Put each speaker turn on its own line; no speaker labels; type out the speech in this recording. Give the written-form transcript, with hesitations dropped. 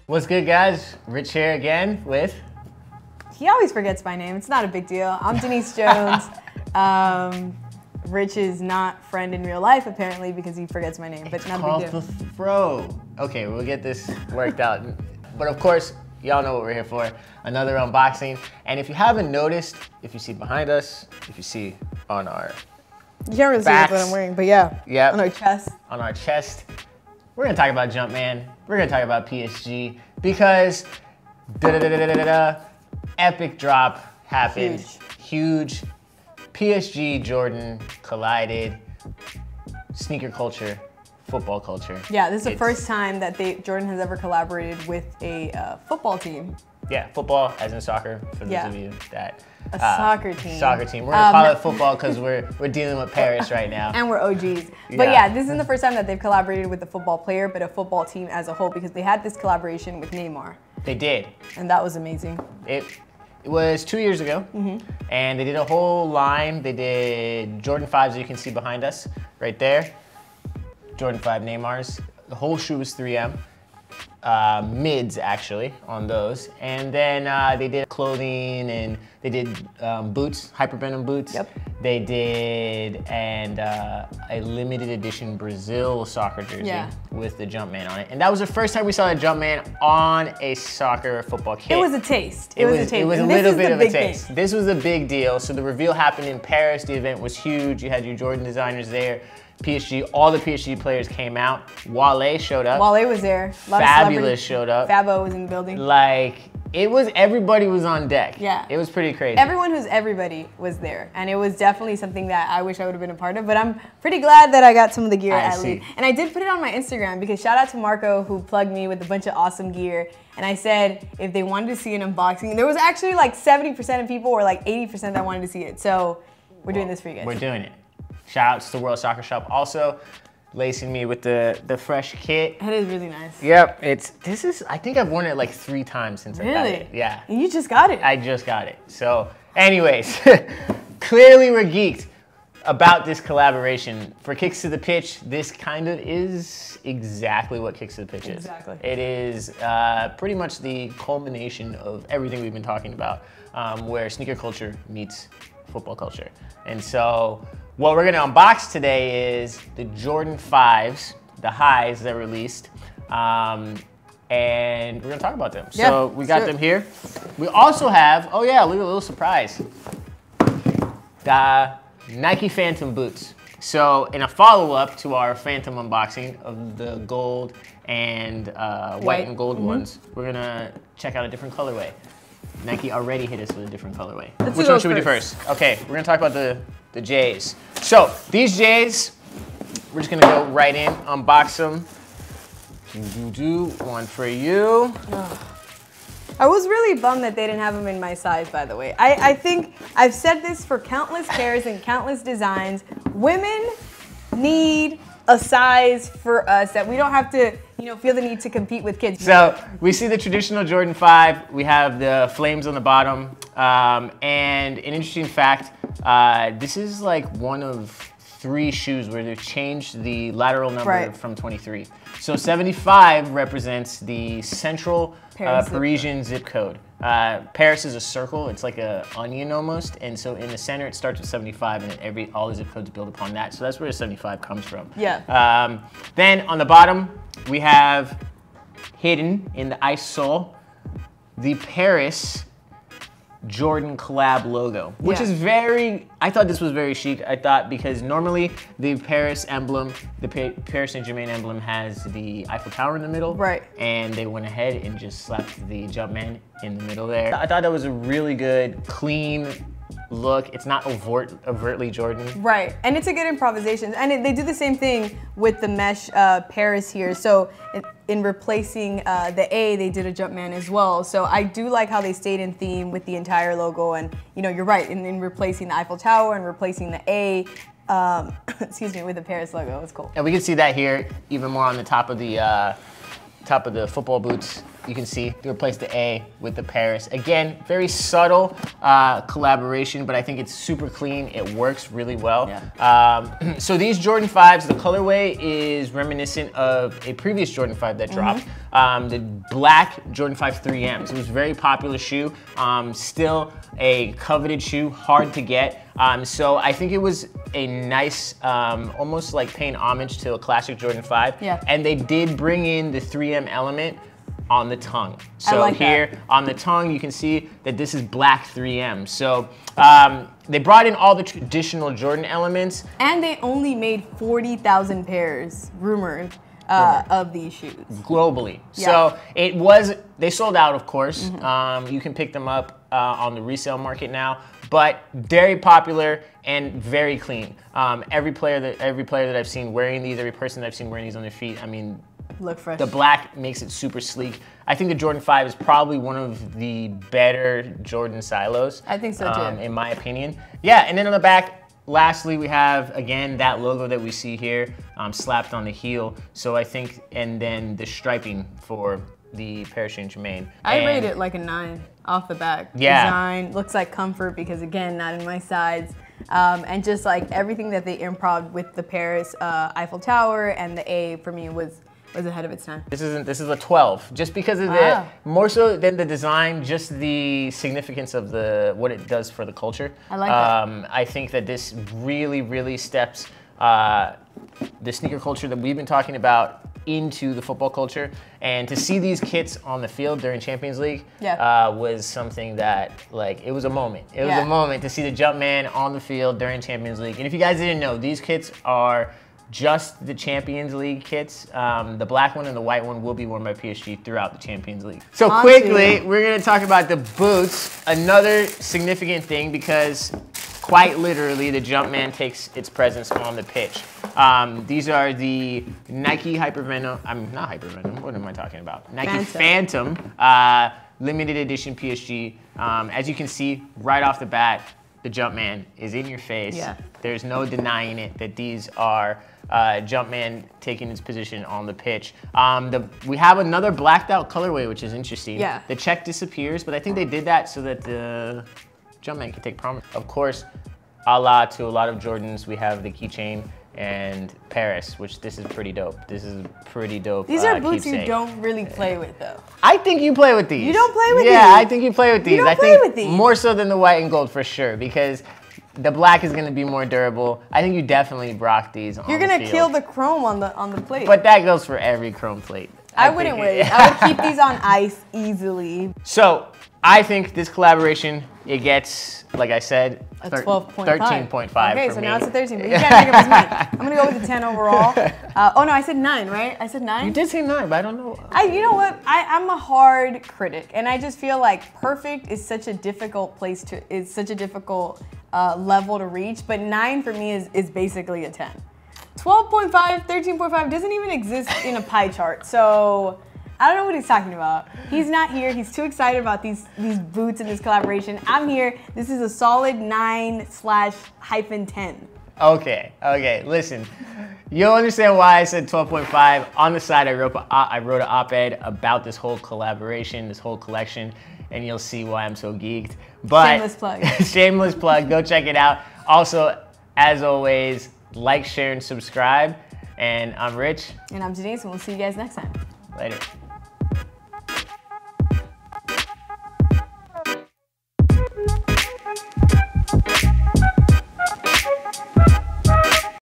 What's good, guys? Rich here again with...
He always forgets my name. It's not a big deal. I'm Denise Jones. Rich is not friend in real life, apparently, because he forgets my name, but
It's
not a big deal.
called the throw. Okay, we'll get this worked out. But of course, y'all know what we're here for. Another unboxing. And if you haven't noticed, if you see behind us, if you see on our
You can't really see what I'm wearing, but yeah.
Yep.
On our chest.
On our chest, we're gonna talk about Jumpman. We're gonna talk about PSG because epic drop happened. Huge. PSG Jordan collided. Sneaker culture, football culture.
Yeah, this is the first time that Jordan has ever collaborated with a football team.
Yeah, football as in soccer for those of you that
soccer team.
Soccer team. We're gonna call it football because we're dealing with Paris right now.
And we're OGs. But yeah, this isn't the first time that they've collaborated with a football player, but a football team as a whole, because they had this collaboration with Neymar.
They did.
And that was amazing.
It was 2 years ago, and they did a whole line. They did Jordan 5s, you can see behind us, right there. Jordan 5 Neymars. The whole shoe was 3M. Mids, actually, on those. And then they did clothing, and they did boots, hypervenom boots.
Yep.
They did a limited edition Brazil soccer jersey with the Jumpman on it. And that was the first time we saw the Jumpman on a soccer football kit.
It was a taste. It was a taste.
It was a little bit of a taste. This was a big deal. So the reveal happened in Paris. The event was huge. You had your Jordan designers there. PSG, all the PSG players came out. Wale showed up.
Wale was there.
Fabulous showed up.
Fabo was in the building.
Like, everybody was on deck.
Yeah.
It was pretty crazy.
Everyone who's everybody was there. And it was definitely something that I wish I would have been a part of, but I'm pretty glad that I got some of the gear at least. And I did put it on my Instagram because shout out to Marco who plugged me with a bunch of awesome gear. And I said if they wanted to see an unboxing, there was actually like 70% of people or like 80% that wanted to see it. So we're doing this for you guys.
We're doing it. Shout outs to World Soccer Shop also lacing me with the fresh kit.
That is really nice.
Yep, I think I've worn it like 3 times since I got it. Yeah.
And you just got it.
I just got it. So anyways, clearly we're geeked about this collaboration. For Kicks to the Pitch, this kind of is exactly what Kicks to the Pitch is.
Exactly.
It is pretty much the culmination of everything we've been talking about, where sneaker culture meets football culture. And so what we're gonna unbox today is the Jordan 5s, the highs that released, and we're gonna talk about them.
Yeah,
so we got them here. We also have, oh yeah, look at a little surprise. The Nike Phantom boots. So in a follow-up to our Phantom unboxing of the gold and white and gold ones, we're gonna check out a different colorway. Nike already hit us with a different colorway. Which one should we do first? Okay, we're gonna talk about the J's. So these J's, we're just gonna go right in, unbox them. One for you.
I was really bummed that they didn't have them in my size, by the way. I think I've said this for countless pairs and countless designs. Women need a size for us that we don't have to, feel the need to compete with kids.
So we see the traditional Jordan 5. We have the flames on the bottom. And an interesting fact, this is like one of 3 shoes where they've changed the lateral number from 23. So 75 represents the central Parisian zip code. Paris is a circle, it's like an onion almost, and so in the center it starts with 75 and all the zip codes build upon that. So that's where the 75 comes from.
Yeah.
Then on the bottom, we have hidden in the ice sole, the Paris Jordan collab logo, which is I thought this was very chic. I thought because normally the Paris emblem, the Paris Saint-Germain emblem has the Eiffel Tower in the middle.
Right.
And they went ahead and just slapped the Jumpman in the middle there. I thought that was a really good, clean look. It's not overtly Jordan.
Right, and it's a good improvisation. And they do the same thing with the mesh Paris here. So in replacing the A, they did a Jumpman as well. So I do like how they stayed in theme with the entire logo. And you're right, in replacing the Eiffel Tower and replacing the A, excuse me, with the Paris logo. It's cool.
And we can see that here even more on the top of the top of the football boots, you can see they replaced the A with the Paris. Again, very subtle collaboration, but I think it's super clean. It works really well.
Yeah.
So these Jordan 5s, the colorway is reminiscent of a previous Jordan 5 that dropped. The black Jordan 5 3Ms. It was a very popular shoe, still a coveted shoe, hard to get. So I think it was a nice, almost like paying homage to a classic Jordan 5.
Yeah.
And they did bring in the 3M element on the tongue. So
like
here
that.
on the tongue, you can see that this is black 3M. So they brought in all the traditional Jordan elements.
And they only made 40,000 pairs, rumored, of these shoes.
Globally.
Yeah.
So they sold out, of course. You can pick them up on the resale market now, but very popular and very clean. Every player that I've seen wearing these, every person that I've seen wearing these on their feet, I mean,
look fresh.
the black makes it super sleek. I think the Jordan 5 is probably one of the better Jordan silos.
I think so too.
In my opinion. Yeah, and then on the back, lastly, we have, again, that logo that we see here slapped on the heel. So I think, and then the striping for the Paris Saint-Germain.
I rate it like a 9 off the back.
Yeah.
Design, looks like comfort because, again, not in my size. And just like everything that they improv with the Paris Eiffel Tower and the A for me was ahead of its time.
This is a 12, just because of the, more so than the design, just the significance of what it does for the culture.
I like that.
I think that this really, really steps the sneaker culture that we've been talking about into the football culture. And to see these kits on the field during Champions League was something that, like, it was a moment. It was a moment to see the Jumpman on the field during Champions League. And if you guys didn't know, these kits are just the Champions League kits. The black one and the white one will be worn by PSG throughout the Champions League. So quickly, we're gonna talk about the boots. Another significant thing, because quite literally, the Jumpman takes its presence on the pitch. These are the Nike Hypervenom, not Hypervenom, what am I talking about? Nike Phantom limited edition PSG. As you can see, right off the bat, the Jumpman is in your face.
Yeah.
There's no denying it that these are Jumpman taking its position on the pitch. We have another blacked out colorway, which is interesting.
Yeah.
The check disappears, but I think they did that so that the Jumpman can take prominence. Of course, a la to a lot of Jordans, we have the keychain and Paris, which this is pretty dope. This is pretty dope.
These are boots you don't really play with, though.
I think you play with these.
You don't play with these?
Yeah, I think you play with these.
You don't play with these?
More so than the white and gold for sure, because the black is going to be more durable. I think you definitely rock these on the field.
You're going to kill the chrome on the plate.
But that goes for every chrome plate.
I wouldn't wait. I would keep these on ice easily.
So I think this collaboration, it gets, like I said,
a 12.5.
13.5
Okay,
for
so
me.
now it's a 13, but you can't make up his mind. I'm gonna go with the 10 overall. Oh no, I said 9, right? I said 9?
You did say 9, but I don't know.
You know what? I'm a hard critic, and I just feel like perfect is such a difficult level to reach, but 9 for me is basically a 10. 12.5, 13.5 doesn't even exist in a pie chart, so I don't know what he's talking about. He's not here. He's too excited about these boots and this collaboration. I'm here. This is a solid 9/-10.
Okay. Listen, you'll understand why I said 12.5. On the side, I wrote an op-ed about this whole collaboration, this whole collection, and you'll see why I'm so geeked. But
shameless plug.
Shameless plug. Go check it out. Also, as always, like, share, and subscribe. And I'm Rich.
And I'm Denise, and we'll see you guys next time.
Later.